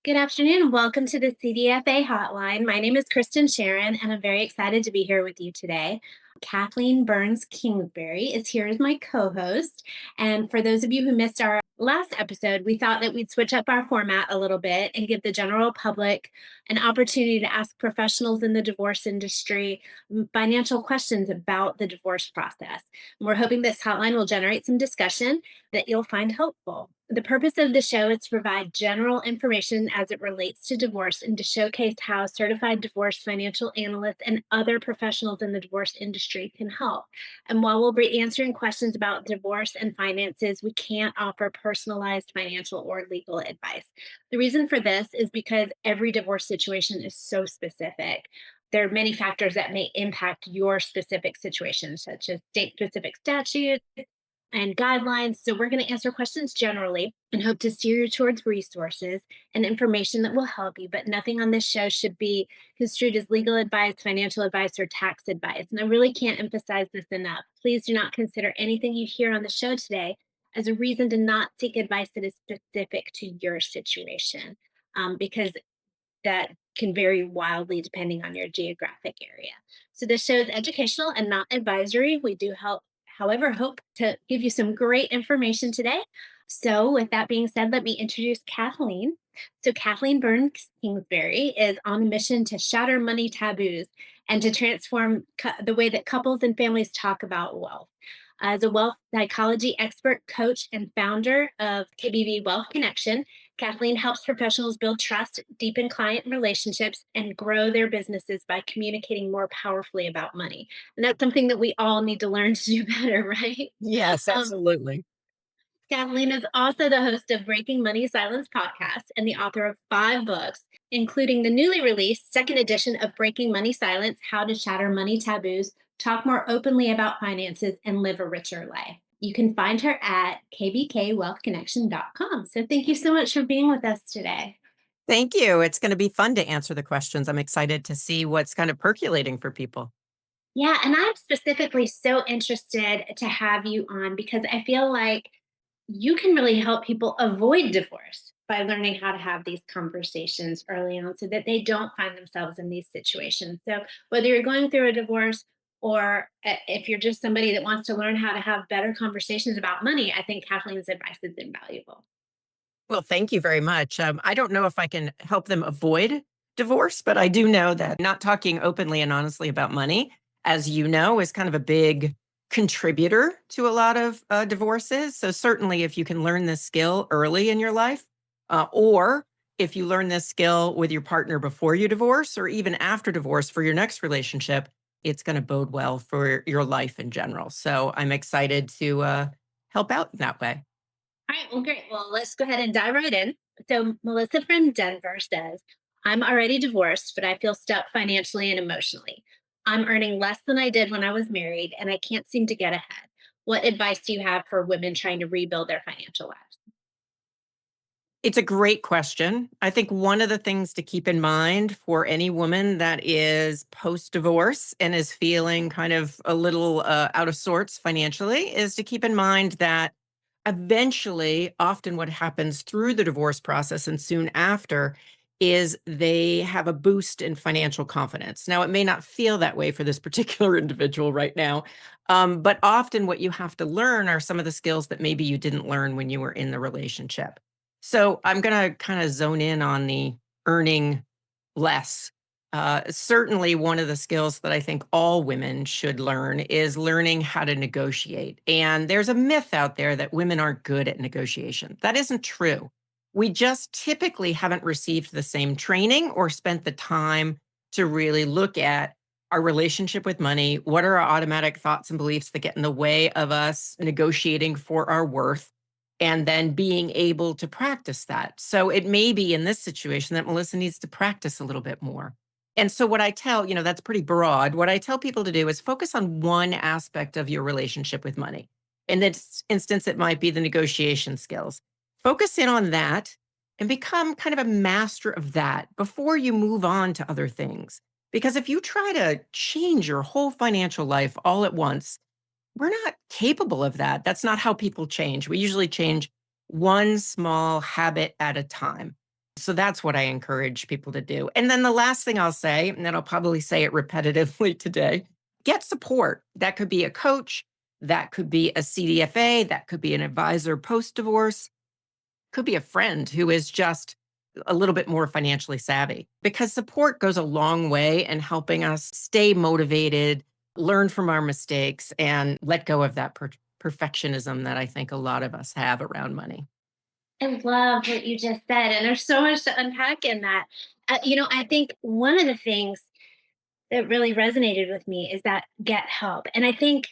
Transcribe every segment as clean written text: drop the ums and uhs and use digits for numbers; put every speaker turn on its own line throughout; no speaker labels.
Good afternoon. Welcome to the CDFA Hotline. My name is Kristen Sharon, and I'm very excited to be here with you today. Kathleen Burns Kingsbury is here as my co host. And for those of you who missed our last episode, we thought that we'd switch up our format a little bit and give the general public an opportunity to ask professionals in the divorce industry financial questions about the divorce process. And we're hoping this hotline will generate some discussion that you'll find helpful. The purpose of the show is to provide general information as it relates to divorce and to showcase how certified divorce financial analysts and other professionals in the divorce industry can help. And while we'll be answering questions about divorce and finances, we can't offer personalized financial or legal advice. The reason for this is because every divorce situation is so specific. There are many factors that may impact your specific situation, such as state specific statutes and guidelines. So, we're going to answer questions generally and hope to steer you towards resources and information that will help you. But nothing on this show should be construed as legal advice, financial advice, or tax advice. And I really can't emphasize this enough. Please do not consider anything you hear on the show today as a reason to not seek advice that is specific to your situation, because that can vary wildly depending on your geographic area. So this show is educational and not advisory. We do help, however, hope to give you some great information today. So with that being said, let me introduce Kathleen. So Kathleen Burns Kingsbury is on a mission to shatter money taboos and to transform the way that couples and families talk about wealth. As a wealth psychology expert, coach, and founder of KBV Wealth Connection, Kathleen helps professionals build trust, deepen client relationships, and grow their businesses by communicating more powerfully about money. And that's something that we all need to learn to do better, right?
Yes,
Um,
absolutely.
Kathleen is also the host of Breaking Money Silence podcast and the author of 5 books, including the newly released second edition of Breaking Money Silence: How to Shatter Money Taboos, Talk More Openly About Finances, and Live a Richer Life. You can find her at kbkwealthconnection.com. So thank you so much for being with us today.
Thank you. It's going to be fun to answer the questions. I'm excited to see what's kind of percolating for people.
Yeah, and I'm specifically so interested to have you on because I feel like you can really help people avoid divorce by learning how to have these conversations early on so that they don't find themselves in these situations. So, whether you're going through a divorce or if you're just somebody that wants to learn how to have better conversations about money, I think Kathleen's advice is invaluable.
Well, thank you very much. I don't know if I can help them avoid divorce, but I do know that not talking openly and honestly about money, as you know, is kind of a big contributor to a lot of divorces. So, certainly, if you can learn this skill early in your life, or if you learn this skill with your partner before you divorce or even after divorce for your next relationship, it's going to bode well for your life in general. So, I'm excited to help out in that way.
All right, well, great. Well, let's go ahead and dive right in. So, Melissa from Denver says, I'm already divorced, but I feel stuck financially and emotionally. I'm earning less than I did when I was married, and I can't seem to get ahead. What advice do you have for women trying to rebuild their financial lives?
It's a great question. I think one of the things to keep in mind for any woman that is post divorce and is feeling kind of a little out of sorts financially is to keep in mind that eventually, often what happens through the divorce process and soon after is they have a boost in financial confidence. Now, it may not feel that way for this particular individual right now, but often what you have to learn are some of the skills that maybe you didn't learn when you were in the relationship. So I'm going to kind of zone in on the earning less. Certainly, one of the skills that I think all women should learn is learning how to negotiate. And there's a myth out there that women aren't good at negotiation. That isn't true. We just typically haven't received the same training or spent the time to really look at our relationship with money. What are our automatic thoughts and beliefs that get in the way of us negotiating for our worth? And then being able to practice that. So it may be in this situation that Melissa needs to practice a little bit more. And so what I tell, that's pretty broad. What I tell people to do is focus on one aspect of your relationship with money. In this instance, it might be the negotiation skills. Focus in on that and become kind of a master of that before you move on to other things. Because if you try to change your whole financial life all at once, we're not capable of that. That's not how people change. We usually change one small habit at a time. So that's what I encourage people to do. And then the last thing I'll say, and then I'll probably say it repetitively today, get support. That could be a coach, that could be a CDFA, that could be an advisor post divorce, could be a friend who is just a little bit more financially savvy, because support goes a long way in helping us stay motivated, learn from our mistakes, and let go of that perfectionism that I think a lot of us have around money.
I love what you just said, and there's so much to unpack in that. I think one of the things that really resonated with me is that get help. And I think,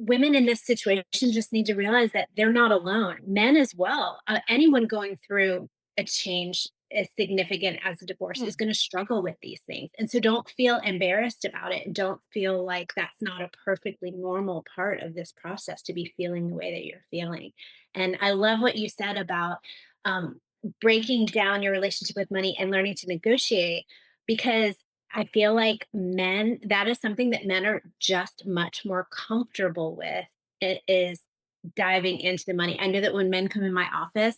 women in this situation just need to realize that they're not alone. Men as well. Anyone going through a change as significant as a divorce is
Mm.
going to struggle with these things. And so don't feel embarrassed about it. Don't feel like that's not a perfectly normal part of this process to be feeling the way that you're feeling. And I love what you said about um, breaking down your relationship with money and learning to negotiate, because I feel like that is something that men are just much more comfortable with. It is diving into the money. I know that when men come in my office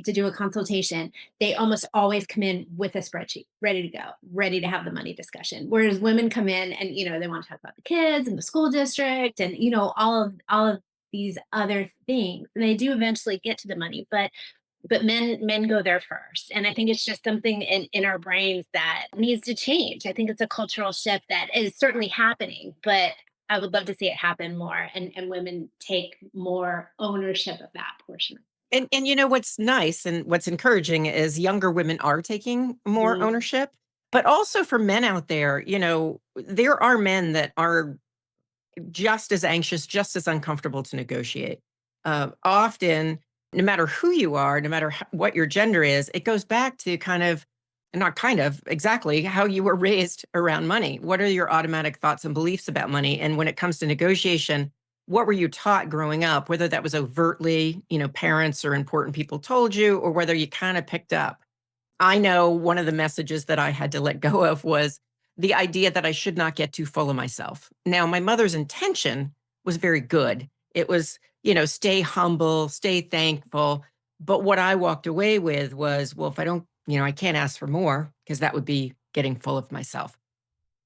to do a consultation, they almost always come in with a spreadsheet ready to go, ready to have the money discussion. Whereas women come in and, they want to talk about the kids and the school district and, all of these other things. And they do eventually get to the money, but men go there first, and I think it's just something in our brains that needs to change. I think it's a cultural shift that is certainly happening, but I would love to see it happen more, and women take more ownership of that portion.
And what's nice and what's encouraging is younger women are taking more
Mhm.
ownership, but also for men out there, there are men that are just as anxious, just as uncomfortable to negotiate. Often, no matter who you are, no matter what your gender is, it goes back to not kind of, exactly how you were raised around money. What are your automatic thoughts and beliefs about money? And when it comes to negotiation, what were you taught growing up, whether that was overtly, parents or important people told you, or whether you kind of picked up? I know one of the messages that I had to let go of was the idea that I should not get too full of myself. Now, my mother's intention was very good. It was, stay humble, stay thankful. But what I walked away with was, well, if I don't, I can't ask for more because that would be getting full of myself.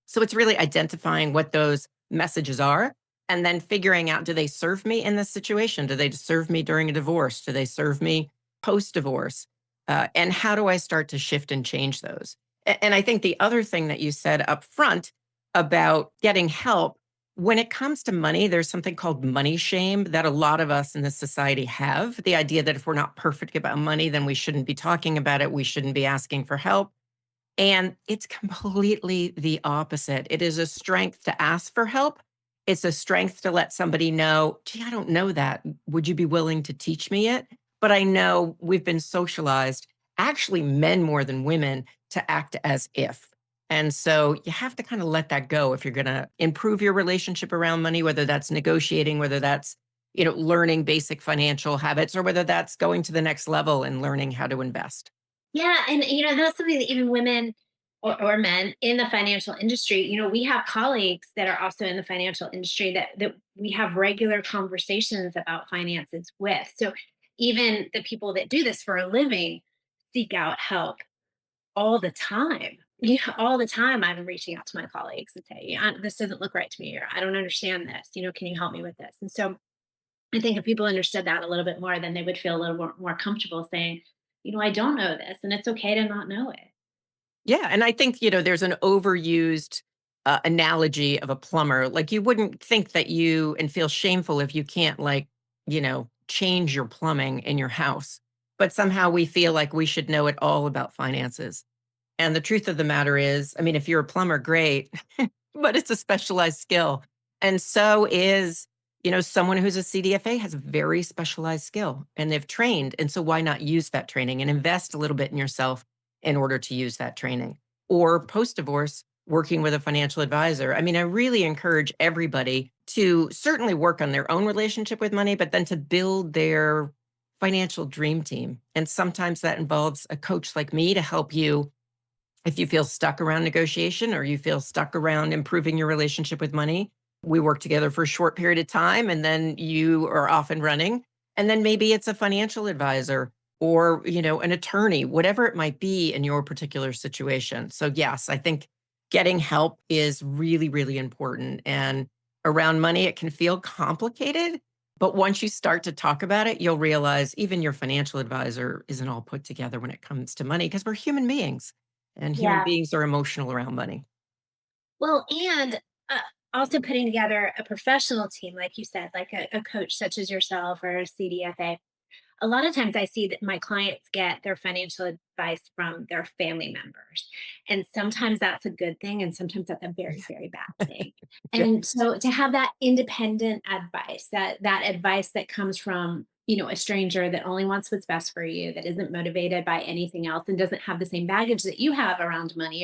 So it's really identifying what those messages are and then figuring out, do they serve me in this situation? Do they serve me during a divorce? Do they serve me post divorce? And how do I start to shift and change those? And I think the other thing that you said up front about getting help, when it comes to money, there's something called money shame that a lot of us in this society have. The idea that if we're not perfect about money, then we shouldn't be talking about it. We shouldn't be asking for help. And it's completely the opposite. It is a strength to ask for help. It's a strength to let somebody know, gee, I don't know that. Would you be willing to teach me it? But I know we've been socialized, actually, men more than women, to act as if. And so you have to kind of let that go if you're going to improve your relationship around money, whether that's negotiating, whether that's, learning basic financial habits, or whether that's going to the next level and learning how to invest.
Yeah, and that's something that even women or men in the financial industry, we have colleagues that are also in the financial industry that we have regular conversations about finances with. So even the people that do this for a living seek out help all the time. Yeah, all the time I'm reaching out to my colleagues and say, yeah, this doesn't look right to me, or I don't understand this. Can you help me with this? And so I think if people understood that a little bit more, then they would feel a little more comfortable saying, I don't know this, and it's okay to not know it.
Yeah, and I think, there's an overused, analogy of a plumber. Like, you wouldn't think that you and feel shameful if you can't, like, change your plumbing in your house, but somehow we feel like we should know it all about finances. And the truth of the matter is, I mean, if you're a plumber, great, but it's a specialized skill. And so is, someone who's a CDFA has a very specialized skill and they've trained. And so why not use that training and invest a little bit in yourself in order to use that training? Or post divorce, working with a financial advisor. I mean, I really encourage everybody to certainly work on their own relationship with money, but then to build their financial dream team. And sometimes that involves a coach like me to help you if you feel stuck around negotiation or you feel stuck around improving your relationship with money. We work together for a short period of time and then you are off and running. And then maybe it's a financial advisor or, an attorney, whatever it might be in your particular situation. So yes, I think getting help is really, really important. And around money, it can feel complicated, but once you start to talk about it, you'll realize even your financial advisor isn't all put together when it comes to money because we're human beings and human
Yeah.
beings are emotional around money.
Well, and also putting together a professional team, like you said, like a coach such as yourself or a CDFA. A lot of times I see that my clients get their financial advice from their family members. And sometimes that's a good thing. And sometimes that's a very, very bad thing.
Yeah.
And so to have that independent advice, that advice that comes from, a stranger that only wants what's best for you, that isn't motivated by anything else and doesn't have the same baggage that you have around money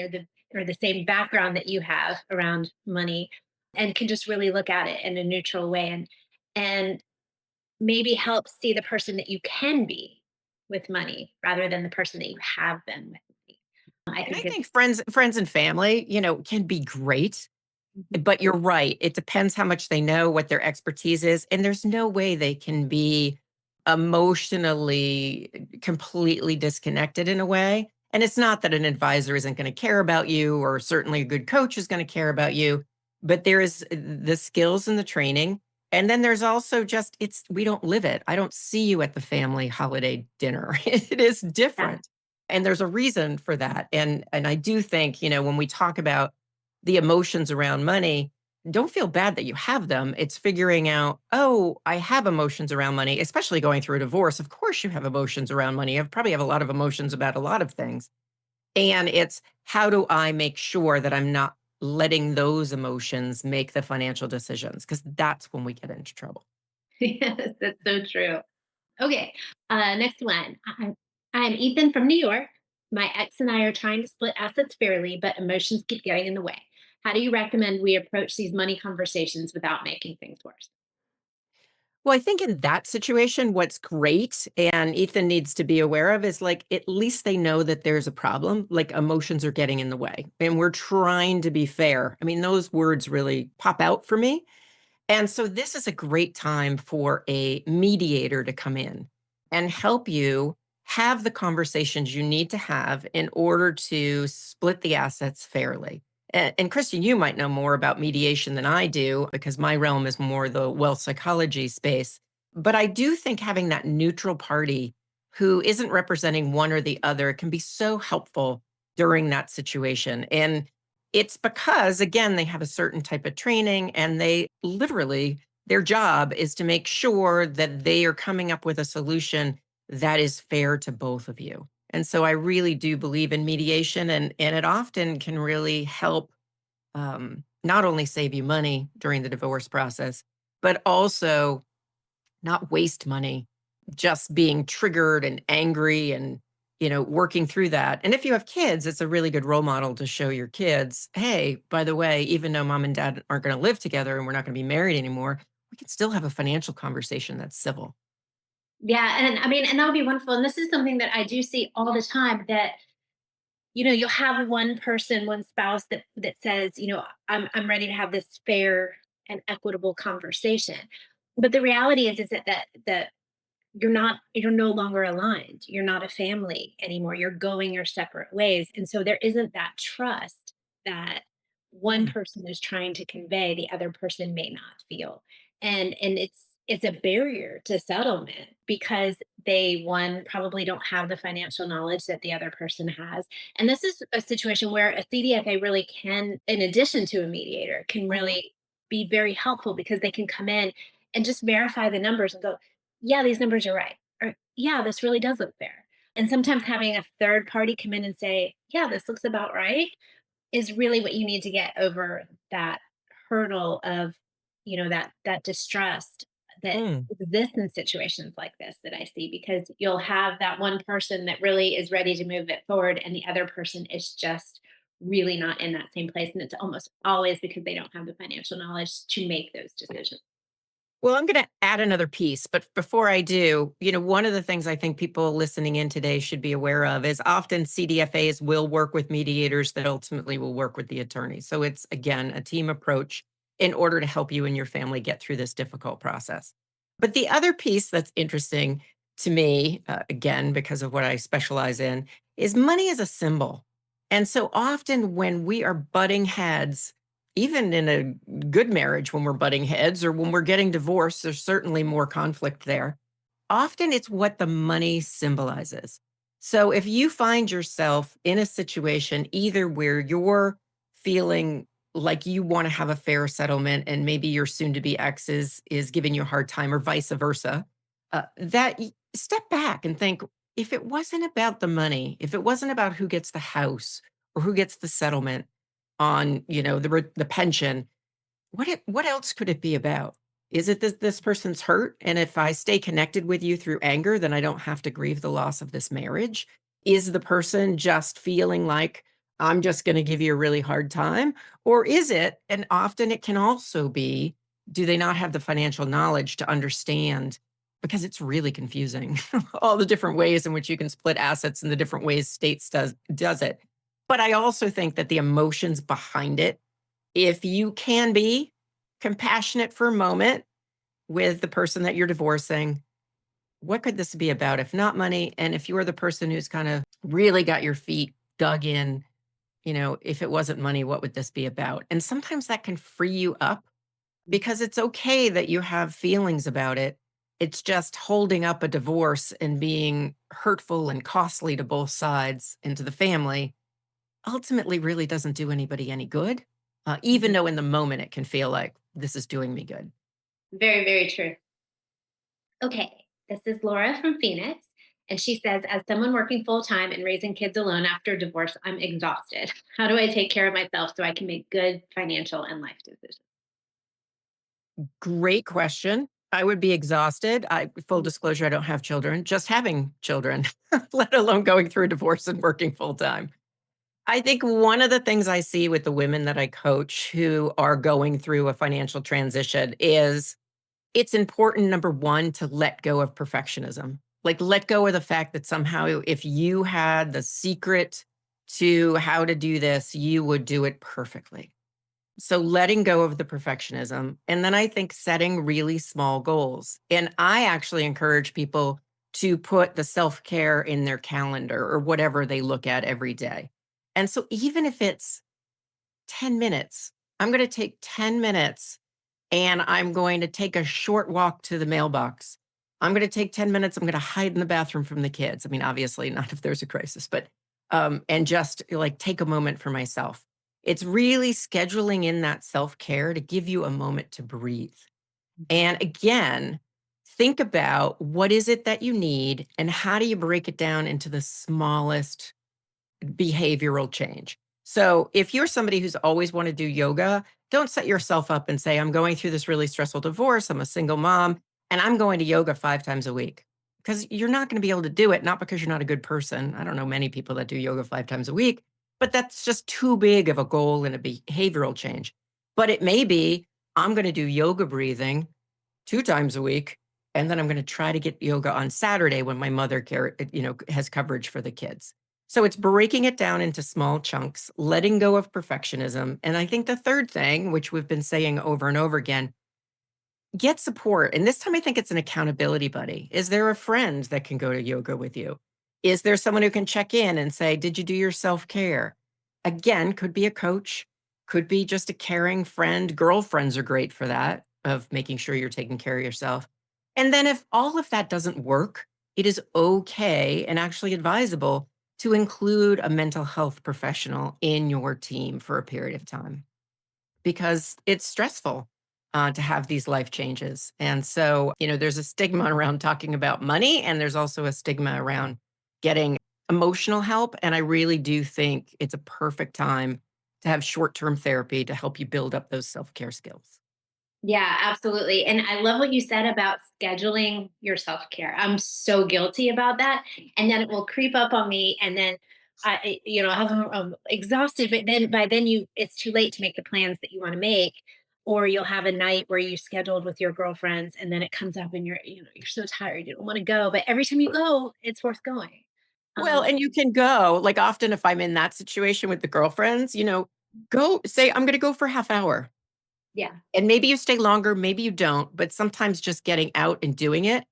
or the same background that you have around money and can just really look at it in a neutral way and maybe help see the person that you can be with money rather than the person that you have been with money. I
And I
think it's
think friends and family, can be great.
mhm.
But you're right. It depends how much they know, what their expertise is, and there's no way they can be emotionally completely disconnected in a way. And it's not that an advisor isn't going to care about you, or certainly a good coach is going to care about you, but there is the skills and the training. And then there's also just we don't live it. I don't see you at the family holiday dinner. It is
Yeah.
different. And there's a reason for that. And I do think, when we talk about the emotions around money, don't feel bad that you have them. It's figuring out, oh, I have emotions around money, especially going through a divorce. Of course, you have emotions around money. You probably have a lot of emotions about a lot of things. And it's how do I make sure that I'm not letting those emotions make the financial decisions? Because that's when we get into trouble.
Yes, that's so true. Okay, next one. I'm Ethan from New York. My ex and I are trying to split assets fairly, but emotions keep getting in the way. How do you recommend we approach these money conversations without making things worse?
Well, I think in that situation, what's great and Ethan needs to be aware of is like at least they know that there's a problem, like emotions are getting in the way. And we're trying to be fair. I mean, those words really pop out for me. And so this is a great time for a mediator to come in and help you have the conversations you need to have in order to split the assets fairly. And Christian, you might know more about mediation than I do because my realm is more the wealth psychology space. But I do think having that neutral party who isn't representing one or the other can be so helpful during that situation. And it's because, again, they have a certain type of training and they literally, their job is to make sure that they are coming up with a solution that is fair to both of you. And so I really do believe in mediation, and it often can really help not only save you money during the divorce process, but also not waste money just being triggered and angry and working through that. And if you have kids, it's a really good role model to show your kids, hey, by the way, even though mom and dad aren't going to live together and we're not going to be married anymore, we can still have a financial conversation that's civil.
Yeah, and I mean, and that would be wonderful. And this is something that I do see all the time that you'll have one person, one spouse that says, I'm ready to have this fair and equitable conversation. But the reality is that you're no longer aligned. You're not a family anymore. You're going your separate ways. And so there isn't that trust that one
Mm,
person is trying to convey, the other person may not feel. And it's a barrier to settlement because they one probably don't have the financial knowledge that the other person has. And this is a situation where a CDFA really can, in addition to a mediator, can
mhm,
really be very helpful because they can come in and just verify the numbers and go, yeah, these numbers are right. Or, yeah, this really does look fair. And sometimes having a third party come in and say, yeah, this looks about right is really what you need to get over that hurdle of, that distrust that
mm.
exists in situations like this that I see because you'll have that one person that really is ready to move it forward and the other person is just really not in that same place. And it's almost always because they don't have the financial knowledge to make those decisions.
Well, I'm going to add another piece, but before I do, one of the things I think people listening in today should be aware of is often CDFAs will work with mediators that ultimately will work with the attorney. So it's, again, a team approach in order to help you and your family get through this difficult process. But the other piece that's interesting to me, again, because of what I specialize in, is money is a symbol. And so often when we are butting heads, even in a good marriage, when we're butting heads or when we're getting divorced, there's certainly more conflict there. Often it's what the money symbolizes. So if you find yourself in a situation either where you're feeling like you want to have a fair settlement and maybe your soon to be ex is giving you a hard time or vice versa, step back and think, if it wasn't about the money, if it wasn't about who gets the house or who gets the settlement on, the pension, what else could it be about? Is it this person's hurt? And if I stay connected with you through anger, then I don't have to grieve the loss of this marriage? Is the person just feeling like I'm just going to give you a really hard time? Or is it, and often it can also be, do they not have the financial knowledge to understand? Because it's really confusing, all the different ways in which you can split assets and the different ways states does it. But I also think that the emotions behind it, if you can be compassionate for a moment with the person that you're divorcing, what could this be about if not money? And if you are the person who's kind of really got your feet dug in, if it wasn't money, what would this be about? And sometimes that can free you up because it's okay that you have feelings about it. It's just holding up a divorce and being hurtful and costly to both sides and to the family ultimately really doesn't do anybody any good, even
Mhm.
though in the moment it can feel like this is doing me good.
Very, very true. Okay, this is Laura from Phoenix. And she says, as someone working full time and raising kids alone after divorce, I'm exhausted. How do I take care of myself so I can make good financial and life decisions?
Great question. I would be exhausted. Full disclosure, I don't have children, just having children, let alone going through a divorce and working full time. I think one of the things I see with the women that I coach who are going through a financial transition is it's important, number one, to let go of perfectionism. Like, let go of the fact that somehow if you had the secret to how to do this, you would do it perfectly. So letting go of the perfectionism. And then I think setting really small goals. And I actually encourage people to put the self care in their calendar or whatever they look at every day. And so even if it's 10 minutes, I'm going to take 10 minutes and I'm going to take a short walk to the mailbox. I'm going to take 10 minutes. I'm going to hide in the bathroom from the kids. I mean, obviously, not if there's a crisis, but, and just like take a moment for myself. It's really scheduling in that self care to give you a moment to breathe.
Mhm.
And again, think about what is it that you need and how do you break it down into the smallest behavioral change. So if you're somebody who's always want to do yoga, don't set yourself up and say, I'm going through this really stressful divorce. I'm a single mom and I'm going to yoga 5 times a week. Because you're not going to be able to do it, not because you're not a good person. I don't know many people that do yoga 5 times a week, but that's just too big of a goal and a behavioral change. But it may be, I'm going to do yoga breathing 2 times a week. And then I'm going to try to get yoga on Saturday when my mother has coverage for the kids. So it's breaking it down into small chunks, letting go of perfectionism. And I think the third thing, which we've been saying over and over again, get support. And this time I think it's an accountability buddy. Is there a friend that can go to yoga with you? Is there someone who can check in and say, did you do your self care? Again, could be a coach, could be just a caring friend. Girlfriends are great for that, of making sure you're taking care of yourself. And then if all of that doesn't work, it is okay and actually advisable to include a mental health professional in your team for a period of time because it's stressful to have these life changes. And so, there's a stigma around talking about money, and there's also a stigma around getting emotional help. And I really do think it's a perfect time to have short term therapy to help you build up those self care skills.
Yeah, absolutely. And I love what you said about scheduling your self care. I'm so guilty about that. And then it will creep up on me. And then I'm exhausted. But then by then it's too late to make the plans that you want to make. Or you'll have a night where you scheduled with your girlfriends, and then it comes up, and you're so tired, you don't want to go. But every time you go, it's worth going.
Well,
Um,
and you can go, like often if I'm in that situation with the girlfriends, go say, I'm going to go for a half hour.
yeah.
And maybe you stay longer, maybe you don't, but sometimes just getting out and doing it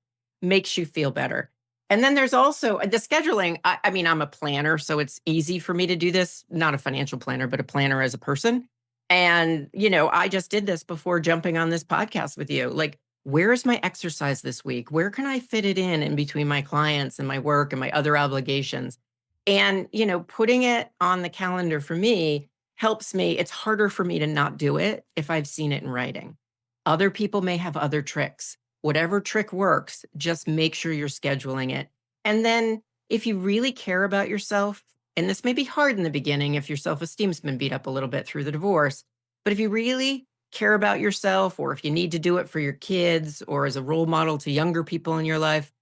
makes you feel better. And then there's also the scheduling. I mean, I'm a planner, so it's easy for me to do this. Not a financial planner, but a planner as a person. And, I just did this before jumping on this podcast with you. Like, where's my exercise this week? Where can I fit it in between my clients and my work and my other obligations? And, putting it on the calendar for me helps me. It's harder for me to not do it if I've seen it in writing. Other people may have other tricks. Whatever trick works, just make sure you're scheduling it. And then if you really care about yourself, and this may be hard in the beginning if your self esteem's been beat up a little bit through the divorce, but if you really care about yourself, or if you need to do it for your kids or as a role model to younger people in your life,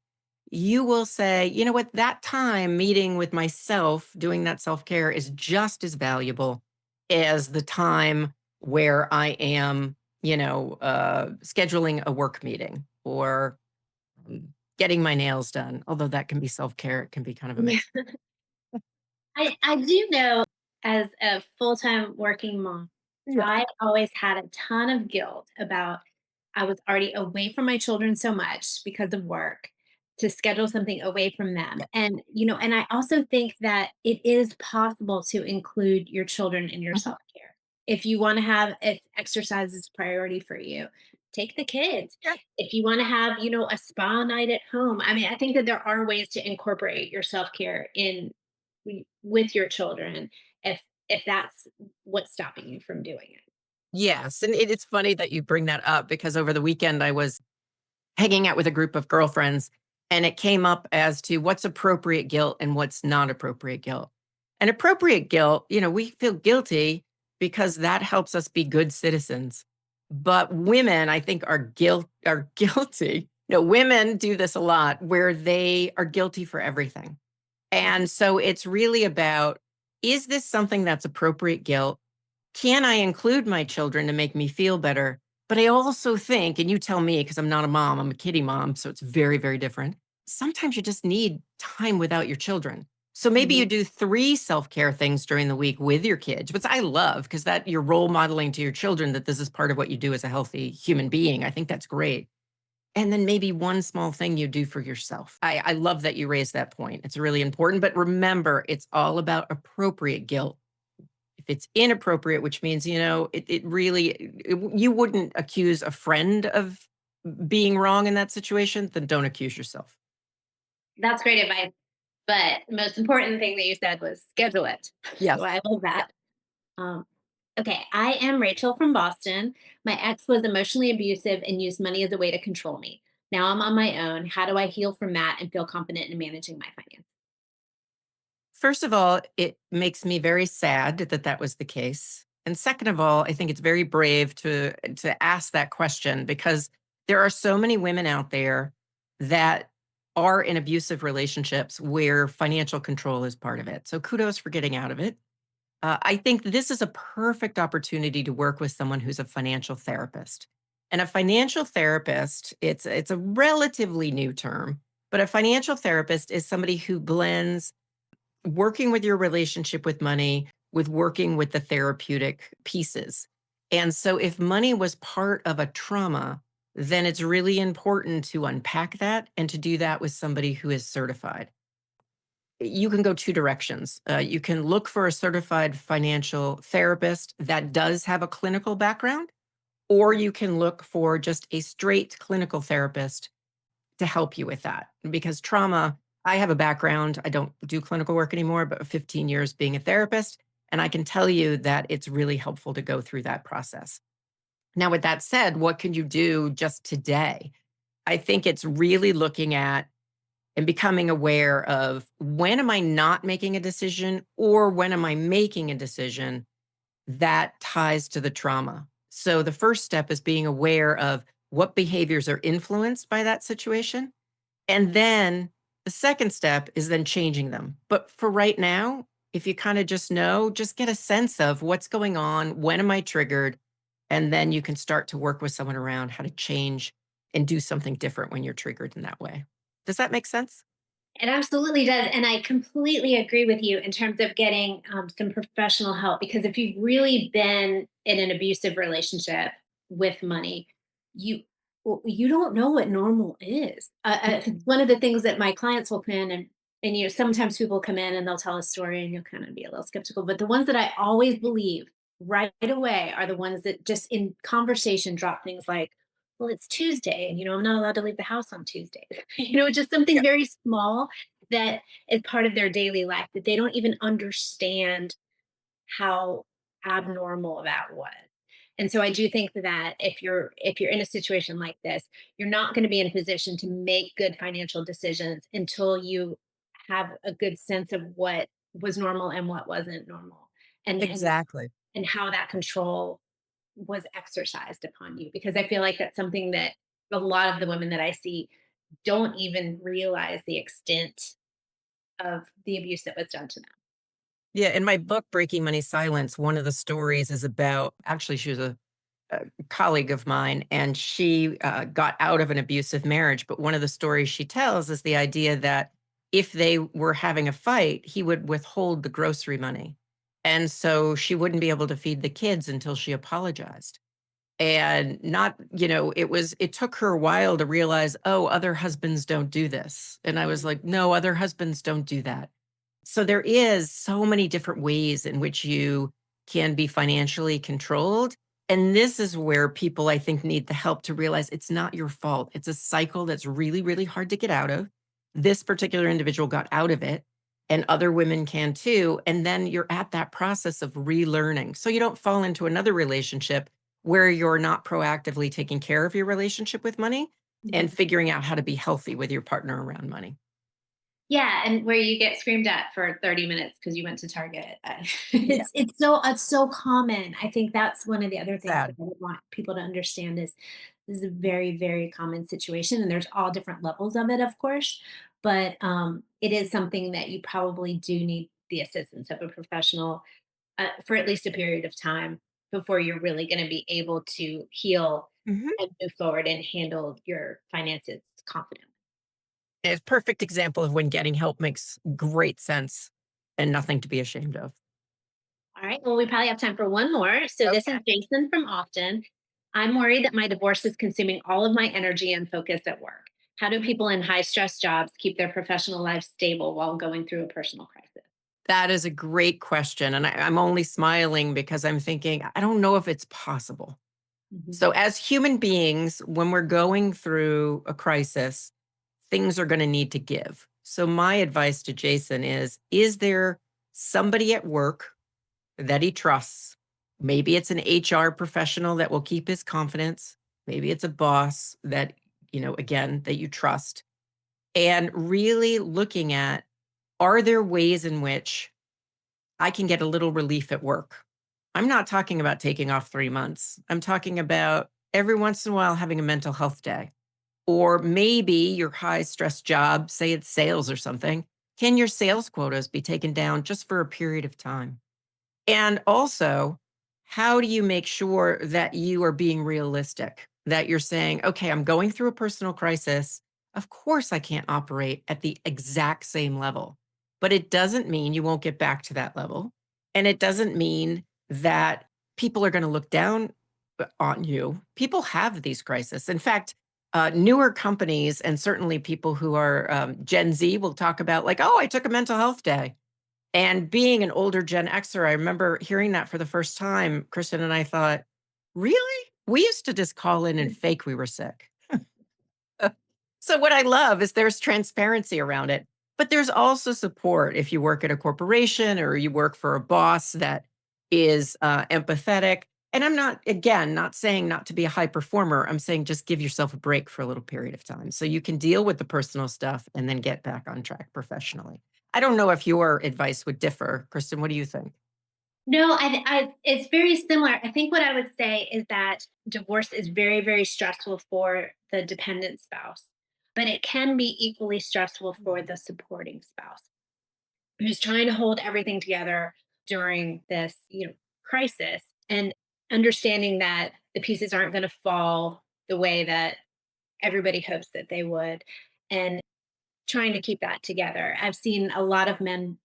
you will say, you know what, that time meeting with myself, doing that self care is just as valuable as the time where I am, scheduling a work meeting or getting my nails done. Although that can be self care, it can be kind of a
Yeah.
mix.
I do know as a full-time working mom,
Yeah.
I always had a ton of guilt about I was already away from my children so much because of work to schedule something away from them. And I also think that it is possible to include your children in your
Mhm.
self-care. If exercise is priority for you, take the kids.
Yeah.
If you want to have, a spa night at home. I mean, I think that there are ways to incorporate your self-care in with your children if that's what's stopping you from doing it.
Yes. And it's funny that you bring that up because over the weekend I was hanging out with a group of girlfriends and it came up as to what's appropriate guilt and what's not appropriate guilt. And appropriate guilt, we feel guilty because that helps us be good citizens. But women, I think, are guilty. Women do this a lot where they are guilty for everything. And so it's really about, is this something that's appropriate guilt? Can I include my children to make me feel better? But I also think, and you tell me because I'm not a mom, I'm a kitty mom, so it's very, very different. Sometimes you just need time without your children. So maybe you
Mhm.
do 3 self-care things during the week with your kids, which I love because that you're role modeling to your children that this is part of what you do as a healthy human being. I think that's great. And then maybe one small thing you do for yourself. I love that you raised that point. It's really important. But remember, it's all about appropriate guilt. If it's inappropriate, which means, you wouldn't accuse a friend of being wrong in that situation, then don't accuse yourself.
That's great advice. But the most important thing that you said was schedule it. So
Yes.
I love
Yeah.
that. Um, okay, I am Rachel from Boston. My ex was emotionally abusive and used money as a way to control me. Now I'm on my own. How do I heal from that and feel confident in managing my finances?
First of all, it makes me very sad that that was the case. And second of all, I think it's very brave to ask that question because there are so many women out there that are in abusive relationships where financial control is part of it. So kudos for getting out of it. I think this is a perfect opportunity to work with someone who's a financial therapist. And a financial therapist, it's a relatively new term, but a financial therapist is somebody who blends working with your relationship with money with working with the therapeutic pieces. And so if money was part of a trauma, then it's really important to unpack that and to do that with somebody who is certified. You can go 2 directions. You can look for a certified financial therapist that does have a clinical background, or you can look for just a straight clinical therapist to help you with that. Because trauma, I have a background, I don't do clinical work anymore, but 15 years being a therapist. And I can tell you that it's really helpful to go through that process. Now, with that said, what can you do just today? I think it's really looking at and becoming aware of when am I not making a decision or when am I making a decision that ties to the trauma. So the first step is being aware of what behaviors are influenced by that situation. And then the second step is then changing them. But for right now, if you kind of just know, just get a sense of what's going on, when am I triggered? And then you can start to work with someone around how to change and do something different when you're triggered in that way. Does that make sense?
It absolutely does. And I completely agree with you in terms of getting some professional help because if you've really been in an abusive relationship with money, you Well, you don't know what normal is. One of the things that my clients will come in and sometimes people come in and they'll tell a story and you'll kind of be a little skeptical. But the ones that I always believe right away are the ones that just in conversation drop things like, "Well, it's Tuesday, and I'm not allowed to leave the house on Tuesdays." Just something
Yeah,
very small that is part of their daily life that they don't even understand how abnormal that was. And so I do think that if you're in a situation like this, you're not going to be in a position to make good financial decisions until you have a good sense of what was normal and what wasn't normal, and and
exactly.
and how that control was exercised upon you, because I feel like that's something that a lot of the women that I see don't even realize the extent of the abuse that was done to them.
Yeah, in my book, Breaking Money Silence, one of the stories is about actually, she was a colleague of mine, and she got out of an abusive marriage. But one of the stories she tells is the idea that if they were having a fight, he would withhold the grocery money. And so she wouldn't be able to feed the kids until she apologized. And not, it took her a while to realize, oh, other husbands don't do this. And I was like, no, other husbands don't do that. So there is so many different ways in which you can be financially controlled. And this is where people, I think, need the help to realize it's not your fault. It's a cycle that's really, really hard to get out of. This particular individual got out of it, and other women can too. And then you're at that process of relearning. So you don't fall into another relationship where you're not proactively taking care of your relationship with money and
Mhm.
figuring out how to be healthy with your partner around money.
Yeah, and where you get screamed at for 30 minutes because you went to Target.
Yeah.
It's so common. I think that's one of the other things that
Sad.
I would want people to understand is this is a very, very common situation, and there's all different levels of it, of course, but, it is something that you probably do need the assistance of a professional, for at least a period of time before you're really gonna be able to heal
Mhm.
and move forward and handle your finances confidently.
A perfect example of when getting help makes great sense and nothing to be ashamed of.
All right. Well, we probably have time for one more. So this is
Okay.
Jason from Austin. I'm worried that my divorce is consuming all of my energy and focus at work. How do people in high stress jobs keep their professional lives stable while going through a personal crisis?
That is a great question. And I'm only smiling because I'm thinking, I don't know if it's possible.
Mhm.
So, as human beings, when we're going through a crisis, things are going to need to give. So, my advice to Jason is there somebody at work that he trusts? Maybe it's an HR professional that will keep his confidence. Maybe it's a boss that, again, that you trust. And really looking at, are there ways in which I can get a little relief at work? I'm not talking about taking off 3 months. I'm talking about every once in a while having a mental health day. Or maybe your high stress job, say it's sales or something, can your sales quotas be taken down just for a period of time? And also, how do you make sure that you are being realistic? That you're saying, okay, I'm going through a personal crisis. Of course, I can't operate at the exact same level, but it doesn't mean you won't get back to that level. And it doesn't mean that people are going to look down on you. People have these crises. In fact, newer companies and certainly people who are Gen Z will talk about, like, oh, I took a mental health day. And being an older Gen Xer, I remember hearing that for the first time. Kristen and I thought, really? We used to just call in and fake we were sick. So what I love is there's transparency around it, but there's also support if you work at a corporation or you work for a boss that is empathetic. And I'm not, again, not saying not to be a high performer. I'm saying just give yourself a break for a little period of time so you can deal with the personal stuff and then get back on track professionally. I don't know if your advice would differ. Kristen, what do you think?
No, it's very similar. I think what I would say is that divorce is very, very stressful for the dependent spouse, but it can be equally stressful for the supporting spouse who's trying to hold everything together during this, crisis, and understanding that the pieces aren't going to fall the way that everybody hopes that they would, and trying to keep that together. I've seen a lot of men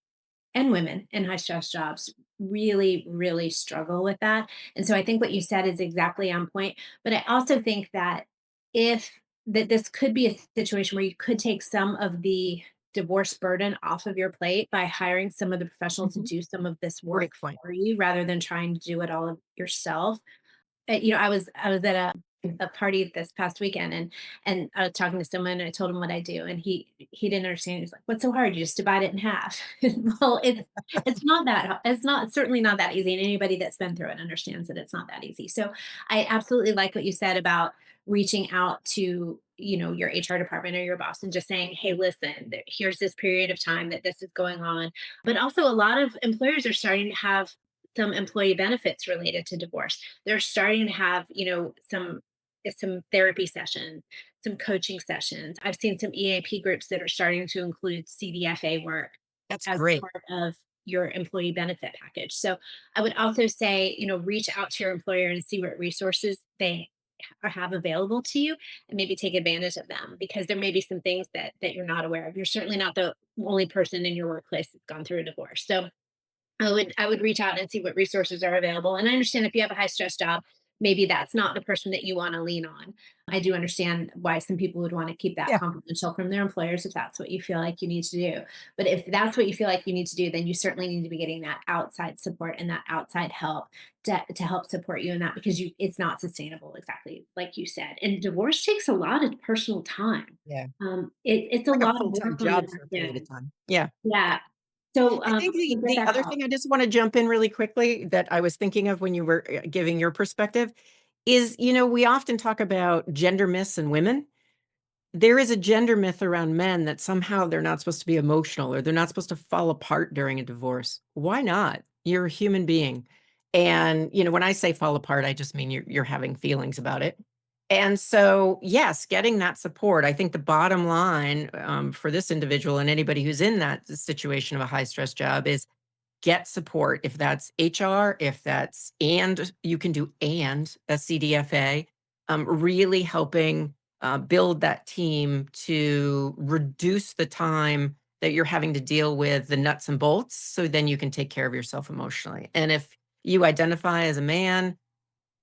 and women in high stress jobs really, really struggle with that. And so I think what you said is exactly on point. But I also think that if that this could be a situation where you could take some of the divorce burden off of your plate by hiring some of the professionals to
Mhm.
do some of this
Great
work
point.
for you rather than trying to do it all of yourself. I was at a party this past weekend, and I was talking to someone, and I told him what I do, and he didn't understand. He's like, "What's so hard? You just divide it in half." Well, it's not that it's certainly not that easy, and anybody that's been through it understands that it's not that easy. So I absolutely like what you said about reaching out to, your HR department or your boss and just saying, "Hey, listen, here's this period of time that this is going on." But also a lot of employers are starting to have some employee benefits related to divorce. They're starting to have, some therapy sessions, some coaching sessions. I've seen some EAP groups that are starting to include CDFA work
That's
as
great.
part of your employee benefit package. So I would also say, reach out to your employer and see what resources they have available to you, and maybe take advantage of them, because there may be some things that you're not aware of. You're certainly not the only person in your workplace that's gone through a divorce. So I would reach out and see what resources are available. And I understand if you have a high stress job, maybe that's not the person that you want to lean on. I do understand why some people would want to keep that
Yeah.
confidential from their employers if that's what you feel like you need to do. But if that's what you feel like you need to do, then you certainly need to be getting that outside support and that outside help to help support you in that, because it's not sustainable, exactly like you said. And divorce takes a lot of personal time.
Yeah.
It's a
Like a
lot of
full-time
work on the
job
back
for a period of
end.
time. Yeah.
Yeah. So
I think
to
the
get
the
that
other
help.
thing I just wanna jump in really quickly that I was thinking of when you were, giving your perspective is, we often talk about gender myths in women. There is a gender myth around men that somehow they're not supposed to be emotional or they're not supposed to fall apart during a divorce. Why not? You're a human being. And, when I say fall apart, I just mean you're having feelings about it. And so, yes, getting that support. I think the bottom line for this individual and anybody who's in that situation of a high stress job is get support. If that's HR, if that's, and you can do and a CDFA, really helping build that team to reduce the time that you're having to deal with the nuts and bolts. So then you can take care of yourself emotionally. And if you identify as a man,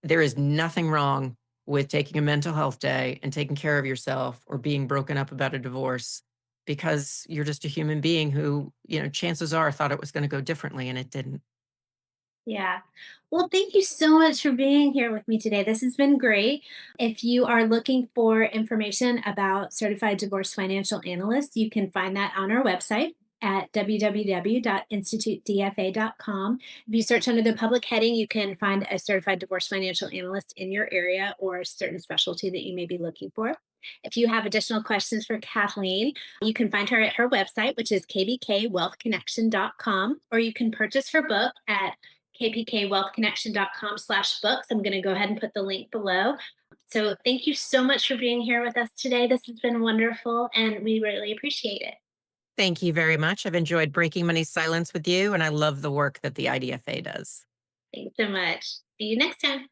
there is nothing wrong with taking a mental health day and taking care of yourself or being broken up about a divorce because you're just a human being who, chances are thought it was going to go differently and it didn't.
Yeah. Well, thank you so much for being here with me today. This has been great. If you are looking for information about Certified Divorce Financial Analyst, you can find that on our website at www.institutedfa.com. If you search under the public heading, you can find a Certified Divorce Financial Analyst in your area or a certain specialty that you may be looking for. If you have additional questions for Kathleen, you can find her at her website, which is kbkwealthconnection.com, or you can purchase her book at kpkwealthconnection.com/books. I'm going to go ahead and put the link below. So thank you so much for being here with us today. This has been wonderful, and we really appreciate it.
Thank you very much. I've enjoyed breaking money silence with you, and I love the work that the IDFA does.
Thanks so much. See you next time.